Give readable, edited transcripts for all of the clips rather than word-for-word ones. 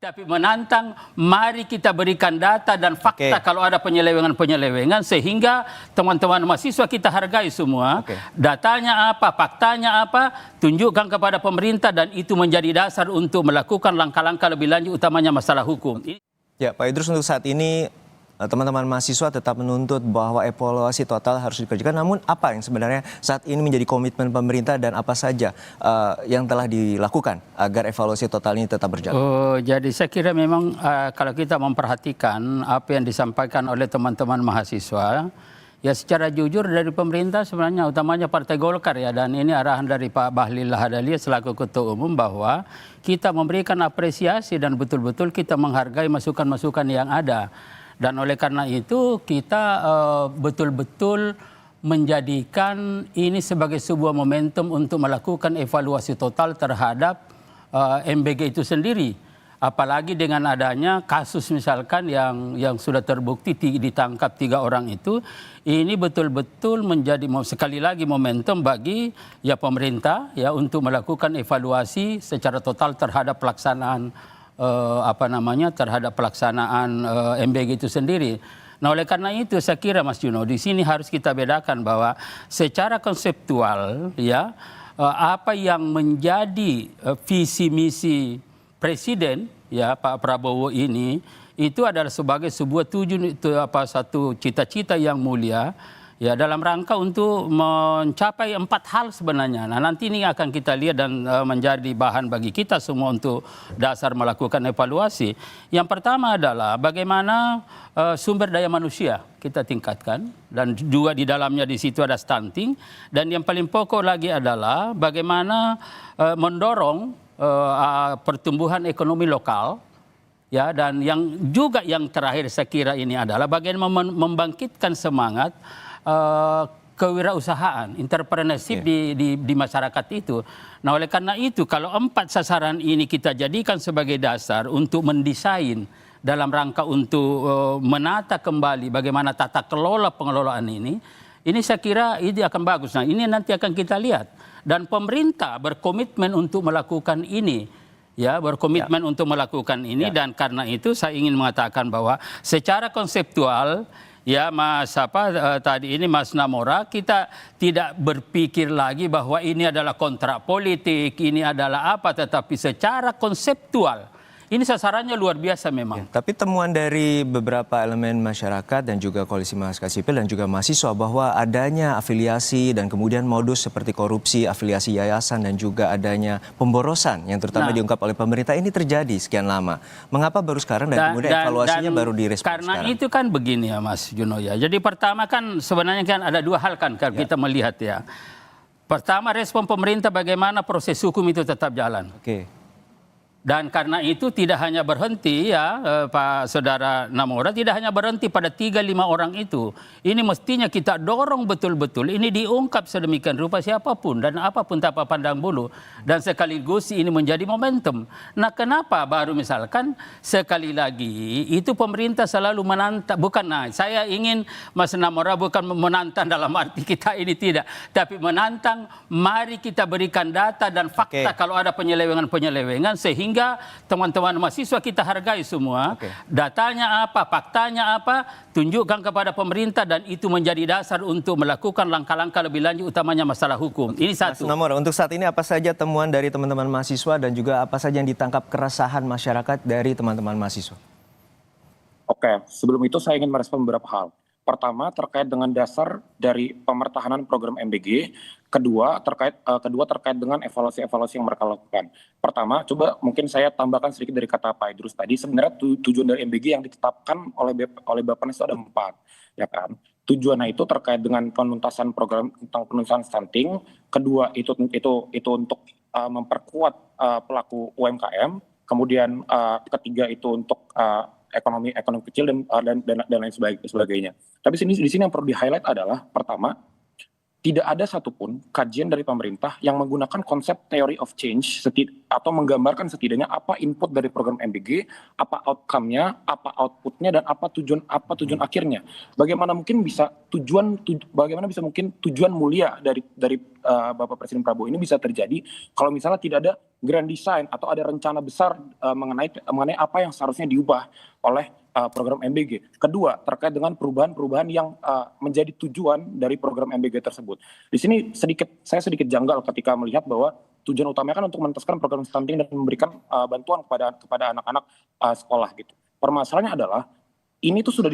Tapi menantang, mari kita berikan data dan fakta kalau ada penyelewengan-penyelewengan sehingga teman-teman mahasiswa kita hargai semua. Datanya apa, faktanya apa, tunjukkan kepada pemerintah dan itu menjadi dasar untuk melakukan langkah-langkah lebih lanjut utamanya masalah hukum. Ya, Pak Idrus, untuk saat ini teman-teman mahasiswa tetap menuntut bahwa evaluasi total harus dikerjakan. Namun apa yang sebenarnya saat ini menjadi komitmen pemerintah dan apa saja yang telah dilakukan agar evaluasi total ini tetap berjalan? Jadi saya kira memang kalau kita memperhatikan apa yang disampaikan oleh teman-teman mahasiswa, ya secara jujur dari pemerintah sebenarnya utamanya Partai Golkar ya, dan ini arahan dari Pak Bahlil Lahadalia selaku Ketua Umum bahwa kita memberikan apresiasi dan betul-betul kita menghargai masukan-masukan yang ada. Dan oleh karena itu kita betul-betul menjadikan ini sebagai sebuah momentum untuk melakukan evaluasi total terhadap MBG itu sendiri. Apalagi dengan adanya kasus misalkan yang sudah terbukti ditangkap 3 orang itu, ini betul-betul menjadi sekali lagi momentum bagi ya pemerintah ya untuk melakukan evaluasi secara total terhadap pelaksanaan terhadap pelaksanaan MBG itu sendiri. Nah, oleh karena itu saya kira Mas Juno di sini harus kita bedakan bahwa secara konseptual ya apa yang menjadi visi misi Presiden ya Pak Prabowo ini itu adalah sebagai sebuah satu cita-cita yang mulia ya dalam rangka untuk mencapai 4 hal sebenarnya. Nah, nanti ini akan kita lihat dan menjadi bahan bagi kita semua untuk dasar melakukan evaluasi. Yang pertama adalah bagaimana sumber daya manusia kita tingkatkan dan juga di dalamnya di situ ada stunting, dan yang paling pokok lagi adalah bagaimana mendorong pertumbuhan ekonomi lokal. Ya, dan yang terakhir saya kira ini adalah bagaimana membangkitkan semangat kewirausahaan, entrepreneurship di masyarakat itu. Nah, oleh karena itu kalau 4 sasaran ini kita jadikan sebagai dasar untuk mendesain dalam rangka untuk menata kembali bagaimana tata kelola pengelolaan ini saya kira ini akan bagus. Nah, ini nanti akan kita lihat. Dan pemerintah berkomitmen untuk melakukan ini. Ya, berkomitmen untuk melakukan ini dan karena itu saya ingin mengatakan bahwa secara konseptual ya tadi ini Mas Namora, kita tidak berpikir lagi bahwa ini adalah kontrak politik, ini adalah apa, tetapi secara konseptual ini sasarannya luar biasa memang. Tapi temuan dari beberapa elemen masyarakat dan juga koalisi masyarakat sipil dan juga mahasiswa bahwa adanya afiliasi dan kemudian modus seperti korupsi, afiliasi yayasan dan juga adanya pemborosan yang terutama diungkap oleh pemerintah ini terjadi sekian lama. Mengapa baru sekarang dan kemudian evaluasinya baru direspon karena sekarang? Itu kan begini ya Mas Juno ya. Jadi pertama kan sebenarnya kan ada 2 hal kan kalau kita melihat ya. Pertama, respon pemerintah bagaimana proses hukum itu tetap jalan. Dan karena itu tidak hanya berhenti ya Pak Saudara Namora, tidak hanya berhenti pada 3-5 orang itu. Ini mestinya kita dorong betul-betul ini diungkap sedemikian rupa siapapun dan apapun tanpa pandang bulu. Dan sekaligus ini menjadi momentum. Nah, kenapa baru misalkan sekali lagi itu pemerintah selalu menantang, saya ingin Mas Namora bukan menantang dalam arti kita ini tidak, tapi menantang mari kita berikan data dan fakta kalau ada penyelewengan-penyelewengan sehingga teman-teman mahasiswa kita hargai semua. Datanya apa, faktanya apa, tunjukkan kepada pemerintah dan itu menjadi dasar untuk melakukan langkah-langkah lebih lanjut utamanya masalah hukum. Ini satu. Mas Namora, untuk saat ini apa saja temuan dari teman-teman mahasiswa dan juga apa saja yang ditangkap keresahan masyarakat dari teman-teman mahasiswa? Oke, sebelum itu saya ingin merespon beberapa hal. Pertama, terkait dengan dasar dari pemertahanan program MBG. Kedua terkait dengan evaluasi yang mereka lakukan. Pertama, coba mungkin saya tambahkan sedikit dari kata Pak Idrus tadi. Sebenarnya tujuan dari MBG yang ditetapkan oleh Bappenas itu ada 4, ya kan? Tujuannya itu terkait dengan penuntasan program tentang penuntasan stunting. Kedua itu untuk memperkuat pelaku UMKM. Kemudian ketiga itu untuk ekonomi kecil dan lain sebagainya. Tapi di sini yang perlu di-highlight adalah pertama, tidak ada satupun kajian dari pemerintah yang menggunakan konsep theory of change atau menggambarkan setidaknya apa input dari program MBG, apa outcome-nya, apa output-nya, dan apa tujuan akhirnya. Bagaimana bisa mungkin tujuan mulia dari Bapak Presiden Prabowo ini bisa terjadi kalau misalnya tidak ada grand design atau ada rencana besar mengenai apa yang seharusnya diubah oleh program MBG. Kedua, terkait dengan perubahan-perubahan yang menjadi tujuan dari program MBG tersebut. Di sini saya sedikit janggal ketika melihat bahwa tujuan utamanya kan untuk menuntaskan program stunting dan memberikan bantuan kepada anak-anak sekolah gitu. Permasalahannya adalah ini tuh sudah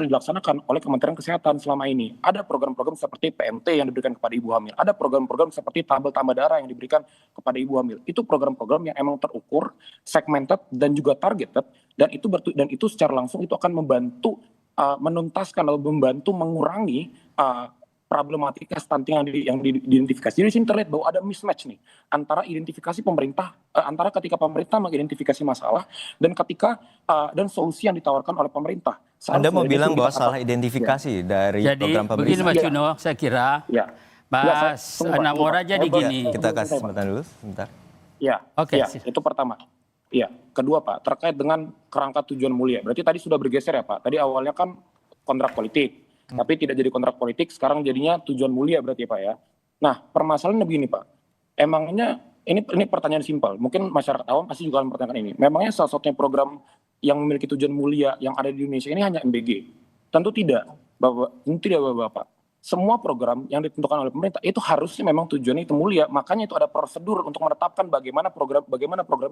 dilaksanakan oleh Kementerian Kesehatan selama ini. Ada program-program seperti PMT yang diberikan kepada ibu hamil. Ada program-program seperti tabel tambah darah yang diberikan kepada ibu hamil. Itu program-program yang emang terukur, segmented dan juga targeted, dan itu secara langsung itu akan membantu menuntaskan atau membantu mengurangi problematika stunting yang diidentifikasi. Jadi di sini terlihat bahwa ada mismatch nih antara identifikasi pemerintah, antara ketika pemerintah mengidentifikasi masalah dan dan solusi yang ditawarkan oleh pemerintah. Anda mau bilang bahwa salah identifikasi dari program pemerintah? Jadi begini Mas Juno, saya kira Mas Namora jadi gini. Kita kasih kesempatan dulu sebentar. Ya, Oke. Itu pertama. Ya, kedua Pak, terkait dengan kerangka tujuan mulia. Berarti tadi sudah bergeser ya Pak. Tadi awalnya kan kontrak politik. Tapi tidak jadi kontrak politik, sekarang jadinya tujuan mulia berarti Pak ya. Nah, permasalahannya begini Pak, emangnya ini pertanyaan simpel, mungkin masyarakat awam pasti juga akan mempertanyakan ini. Memangnya salah satunya program yang memiliki tujuan mulia yang ada di Indonesia ini hanya MBG? Tentu tidak, Bapak. Semua program yang ditentukan oleh pemerintah itu harusnya memang tujuannya itu mulia, makanya itu ada prosedur untuk menetapkan bagaimana program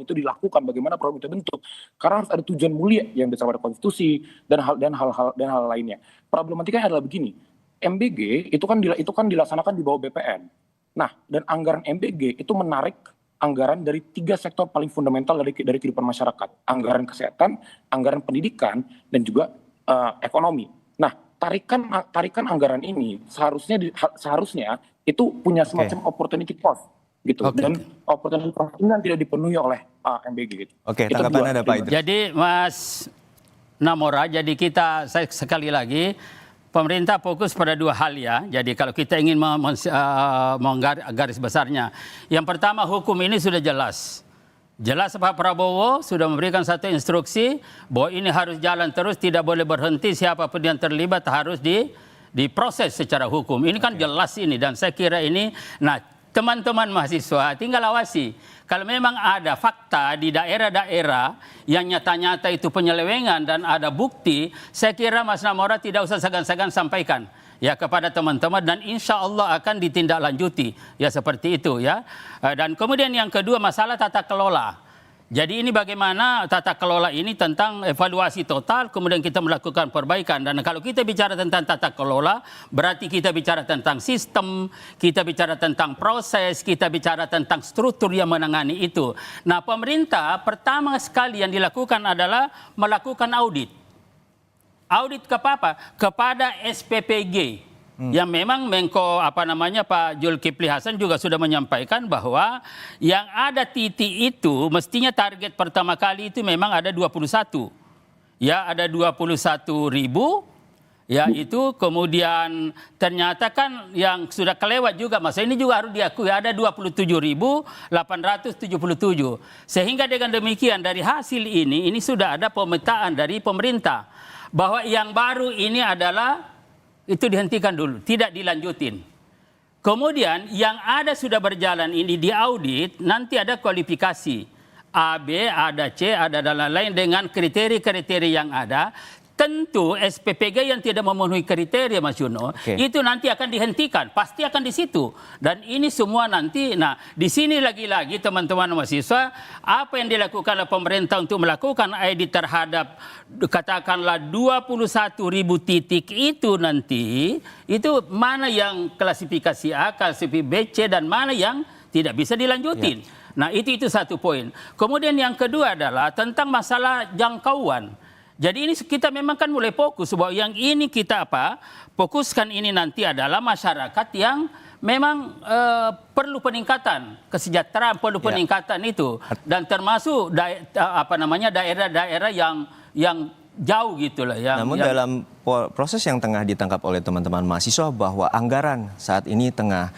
itu dilakukan, bagaimana program itu dibentuk. Karena harus ada tujuan mulia yang disebut pada konstitusi dan hal lainnya. Problematikanya adalah begini, MBG itu kan dilaksanakan di bawah BPN. Nah, dan anggaran MBG itu menarik anggaran dari 3 sektor paling fundamental dari kehidupan masyarakat, anggaran kesehatan, anggaran pendidikan, dan juga ekonomi. Nah, tarikan anggaran ini seharusnya itu punya semacam opportunity cost gitu. Dan opportunity cost ini tidak dipenuhi oleh MBG gitu. Oke, tanggapan Anda Pak Idris. Jadi Mas Namora, jadi saya sekali lagi pemerintah fokus pada 2 hal ya. Jadi kalau kita ingin menggaris besarnya, yang pertama hukum ini sudah jelas. Jelas Pak Prabowo sudah memberikan satu instruksi bahwa ini harus jalan terus, tidak boleh berhenti, siapapun yang terlibat harus diproses secara hukum. Ini kan jelas ini, dan saya kira ini, nah teman-teman mahasiswa tinggal awasi. Kalau memang ada fakta di daerah-daerah yang nyata-nyata itu penyelewengan dan ada bukti, saya kira Mas Namora tidak usah segan-segan sampaikan ya kepada teman-teman, dan insya Allah akan ditindaklanjuti ya seperti itu ya. Dan kemudian yang kedua, masalah tata kelola. Jadi ini bagaimana tata kelola ini tentang evaluasi total, kemudian kita melakukan perbaikan. Dan kalau kita bicara tentang tata kelola, berarti kita bicara tentang sistem, kita bicara tentang proses, kita bicara tentang struktur yang menangani itu. Nah, pemerintah pertama sekali yang dilakukan adalah melakukan audit. Audit kepada SPPG. Yang memang Menko Pak Zulkifli Hasan juga sudah menyampaikan bahwa yang ada titik itu mestinya target pertama kali itu memang ada 21. Ya, ada 21.000. Ya, itu kemudian ternyata kan yang sudah kelewat juga, masa ini juga harus diakui ada 27.877. Sehingga dengan demikian dari hasil ini sudah ada pemetaan dari pemerintah bahwa yang baru ini adalah itu dihentikan dulu, tidak dilanjutin. Kemudian yang ada sudah berjalan ini diaudit, nanti ada kualifikasi. A, B, ada C, ada dan lain-lain dengan kriteria-kriteria yang ada. Tentu SPPG yang tidak memenuhi kriteria Mas Juno, itu nanti akan dihentikan, pasti akan di situ. Dan ini semua nanti, nah di sini lagi-lagi teman-teman mahasiswa, apa yang dilakukan oleh pemerintah untuk melakukan audit terhadap katakanlah 21.000 titik itu nanti, itu mana yang klasifikasi A, klasifikasi B, C, dan mana yang tidak bisa dilanjutin. Nah itu satu poin. Kemudian yang kedua adalah tentang masalah jangkauan. Jadi ini kita memang kan mulai fokus bahwa yang ini kita fokuskan ini nanti adalah masyarakat yang memang perlu peningkatan kesejahteraan, perlu peningkatan itu, dan termasuk daerah-daerah yang jauh gitulah. Namun dalam proses yang tengah ditangkap oleh teman-teman mahasiswa bahwa anggaran saat ini tengah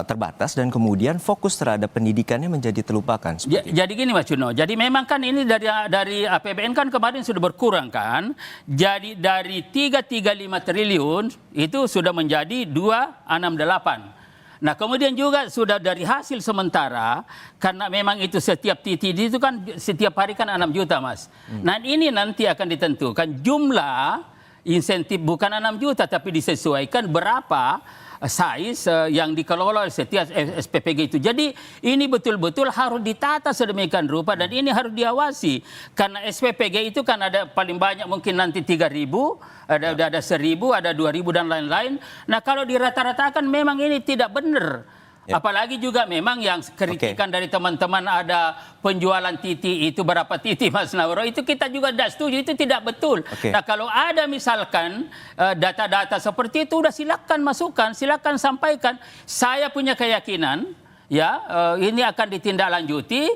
terbatas dan kemudian fokus terhadap pendidikannya menjadi terlupakan. Jadi gini Mas Juno, jadi memang kan ini dari APBN kan kemarin sudah berkurang kan. Jadi dari 335 triliun itu sudah menjadi 268. Nah kemudian juga sudah dari hasil sementara, karena memang itu setiap titik itu kan setiap hari kan 6 juta Mas. Nah ini nanti akan ditentukan jumlah insentif bukan 6 juta tapi disesuaikan berapa size yang dikelola oleh setiap SPPG itu. Jadi ini betul-betul harus ditata sedemikian rupa dan ini harus diawasi. Karena SPPG itu kan ada paling banyak mungkin nanti 3.000, ada 1.000, ada 2.000 dan lain-lain. Nah kalau dirata-ratakan memang ini tidak benar. Apalagi juga memang yang kritikan dari teman-teman ada penjualan titi itu berapa titi Mas Nauro, itu kita juga tidak setuju, itu tidak betul. Nah kalau ada misalkan data-data seperti itu, udah silakan masukkan, silakan sampaikan. Saya punya keyakinan ya ini akan ditindaklanjuti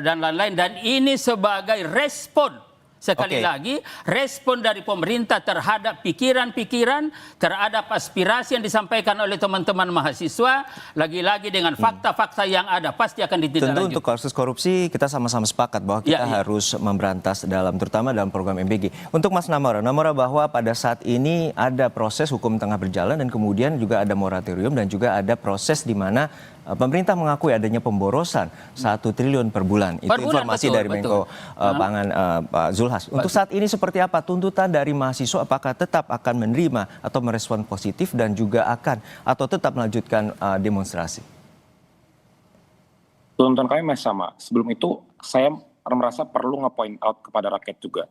dan lain-lain, dan ini sebagai respon. Sekali lagi, respon dari pemerintah terhadap pikiran-pikiran, terhadap aspirasi yang disampaikan oleh teman-teman mahasiswa, lagi-lagi dengan fakta-fakta yang ada, pasti akan ditindaklanjuti. Tentu untuk kasus korupsi kita sama-sama sepakat bahwa kita harus memberantas terutama dalam program MBG. Untuk Mas Namora bahwa pada saat ini ada proses hukum tengah berjalan dan kemudian juga ada moratorium dan juga ada proses di mana pemerintah mengakui adanya pemborosan 1 triliun per bulan. Itu informasi dari Menko Pangan Pak Zulhas. Untuk saat ini seperti apa tuntutan dari mahasiswa, apakah tetap akan menerima atau merespon positif dan juga akan atau tetap melanjutkan demonstrasi? Tuntutan kami masih sama. Sebelum itu saya merasa perlu nge-point out kepada rakyat juga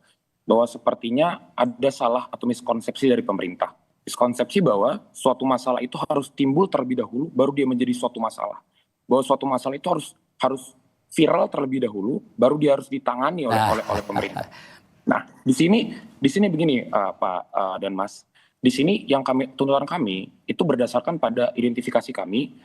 bahwa sepertinya ada salah atau miskonsepsi dari pemerintah. Miskonsepsi bahwa suatu masalah itu harus timbul terlebih dahulu baru dia menjadi suatu masalah. Bahwa suatu masalah itu harus viral terlebih dahulu baru dia harus ditangani oleh pemerintah. Nah, di sini begini Pak dan Mas. Di sini yang tuntutan kami itu berdasarkan pada identifikasi kami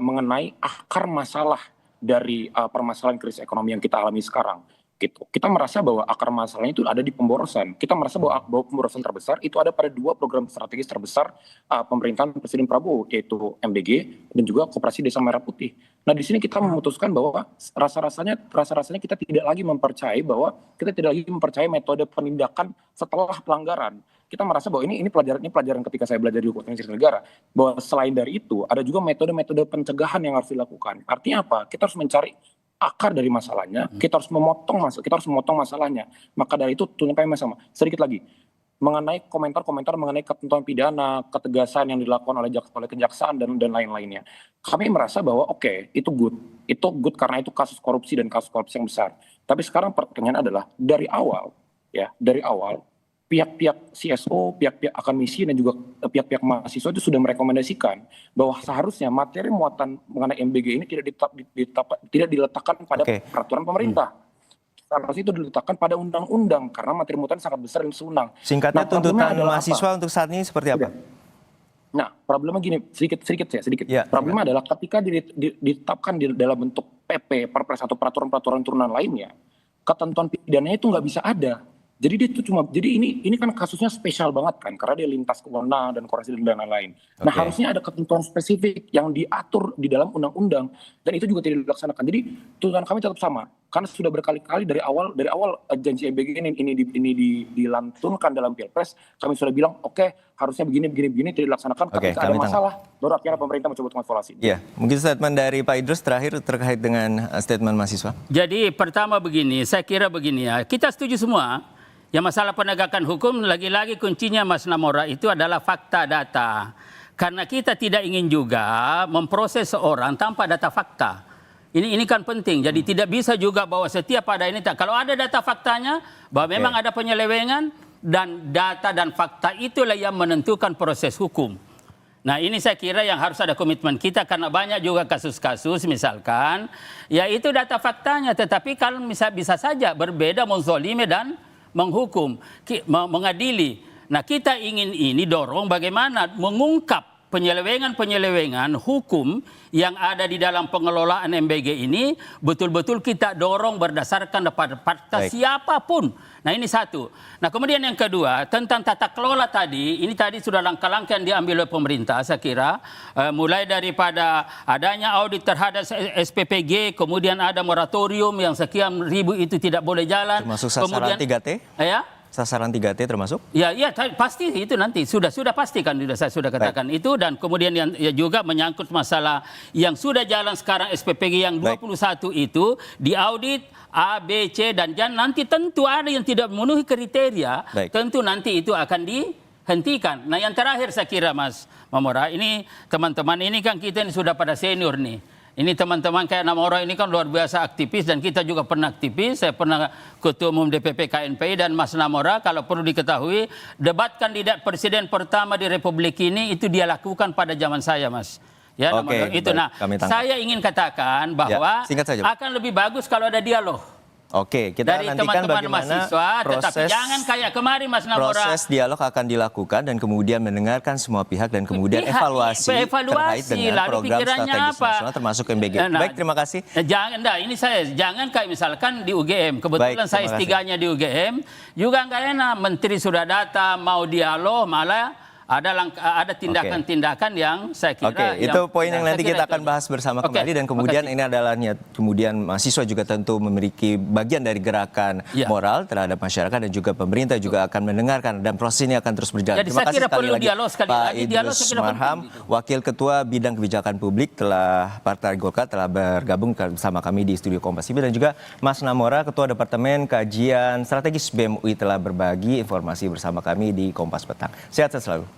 mengenai akar masalah dari permasalahan krisis ekonomi yang kita alami sekarang. Gitu. Kita merasa bahwa akar masalahnya itu ada di pemborosan. Kita merasa bahwa pemborosan terbesar itu ada pada 2 program strategis terbesar pemerintahan Presiden Prabowo, yaitu MBG dan juga Koperasi Desa Merah Putih. Nah di sini kita memutuskan bahwa rasa-rasanya kita tidak lagi mempercayai metode penindakan setelah pelanggaran. Kita merasa bahwa ini pelajaran ketika saya belajar di hukum administrasi negara, bahwa selain dari itu ada juga metode-metode pencegahan yang harus dilakukan. Artinya apa? Kita harus mencari akar dari masalahnya, kita harus memotong masalahnya. Maka dari itu tuntutan kami sama. Sedikit lagi mengenai komentar-komentar mengenai ketentuan pidana, ketegasan yang dilakukan oleh kejaksaan dan lain-lainnya. Kami merasa bahwa itu good karena itu kasus korupsi dan kasus korupsi yang besar. Tapi sekarang pertanyaan adalah dari awal pihak-pihak CSO, pihak-pihak akademisi dan juga pihak-pihak mahasiswa itu sudah merekomendasikan bahwa seharusnya materi muatan mengenai MBG ini tidak diletakkan pada peraturan pemerintah. Seharusnya itu diletakkan pada undang-undang karena materi muatan sangat besar dan sewenang. Singkatnya tuntutan mahasiswa untuk saat ini seperti apa? Nah, problemnya gini, sedikit. Problemnya adalah ketika ditetapkan dalam bentuk PP, Perpres atau peraturan-peraturan turunan lainnya, ketentuan pidananya itu nggak bisa ada. Jadi dia itu ini kan kasusnya spesial banget kan karena dia lintas kewenangan dan korupsi dan lain-lain. Nah, harusnya ada ketentuan spesifik yang diatur di dalam undang-undang dan itu juga tidak dilaksanakan. Jadi tuntutan kami tetap sama karena sudah berkali-kali dari awal janji MBG ini dilantunkan dalam Pilpres, kami sudah bilang harusnya begini tidak dilaksanakan. Ketika ada masalah baru akhirnya pemerintah mencoba mengevaluasi. Ya, mungkin statement dari Pak Idrus terakhir terkait dengan statement mahasiswa. Jadi pertama begini, saya kira begini ya, kita setuju semua. Ya masalah penegakan hukum lagi-lagi kuncinya Mas Namora itu adalah fakta data. Karena kita tidak ingin juga memproses seorang tanpa data fakta. Ini kan penting. Jadi tidak bisa juga bahwa setiap ada ini. Kalau ada data faktanya bahwa memang ada penyelewengan dan data dan fakta itulah yang menentukan proses hukum. Nah ini saya kira yang harus ada komitmen kita karena banyak juga kasus-kasus misalkan ya itu data faktanya tetapi kalau bisa saja berbeda menzolimi dan menghukum, mengadili. Nah kita ingin ini dorong bagaimana mengungkap penyelewengan hukum yang ada di dalam pengelolaan MBG ini betul-betul kita dorong berdasarkan pada fakta siapapun. Nah ini satu. Nah kemudian yang kedua tentang tata kelola tadi, ini tadi sudah langkah-langkah yang diambil oleh pemerintah saya kira. Mulai daripada adanya audit terhadap SPPG, kemudian ada moratorium yang sekian ribu itu tidak boleh jalan. Termasuk sasaran 3T? Ya? sasaran 3T termasuk? Ya, pasti itu nanti sudah pasti kan saya sudah katakan itu, dan kemudian yang juga menyangkut masalah yang sudah jalan sekarang SPPG yang 21 itu diaudit A, B, C dan nanti tentu ada yang tidak memenuhi kriteria, tentu nanti itu akan dihentikan. Nah, yang terakhir saya kira Mas Mamora, ini teman-teman ini kan kita ini sudah pada senior nih. Ini teman-teman kayak Namora ini kan luar biasa aktivis, dan kita juga pernah aktivis. Saya pernah ketua umum DPP KNPI, dan Mas Namora kalau perlu diketahui, debat kandidat presiden pertama di Republik ini itu dia lakukan pada zaman saya, Mas. Ya, Namora, itu. Nah, saya ingin katakan bahwa akan lebih bagus kalau ada dialog. Oke, kita dari nantikan teman-teman mahasiswa, tetapi jangan kayak kemarin Mas Namora. Proses dialog akan dilakukan dan kemudian mendengarkan semua pihak dan kemudian evaluasi terkait dengan program strategis nasional termasuk MBG. Baik, terima kasih. Jangan kayak misalkan di UGM. Kebetulan saya S3-nya di UGM, juga nggak enak. Menteri sudah datang mau dialog, malah ada tindakan-tindakan yang saya kira. Itu poin yang nanti kita akan bahas bersama kembali, dan kemudian ini adalah kemudian mahasiswa juga tentu memiliki bagian dari gerakan moral terhadap masyarakat, dan juga pemerintah juga akan mendengarkan, dan proses ini akan terus berjalan. Jadi terima kasih sekali lagi Pak Idrus Marham, Wakil Ketua Bidang Kebijakan Publik Partai Golkar telah bergabung bersama kami di studio Kompas TV, dan juga Mas Namora, Ketua Departemen Kajian Strategis BEM UI telah berbagi informasi bersama kami di Kompas Petang. Sehat selalu.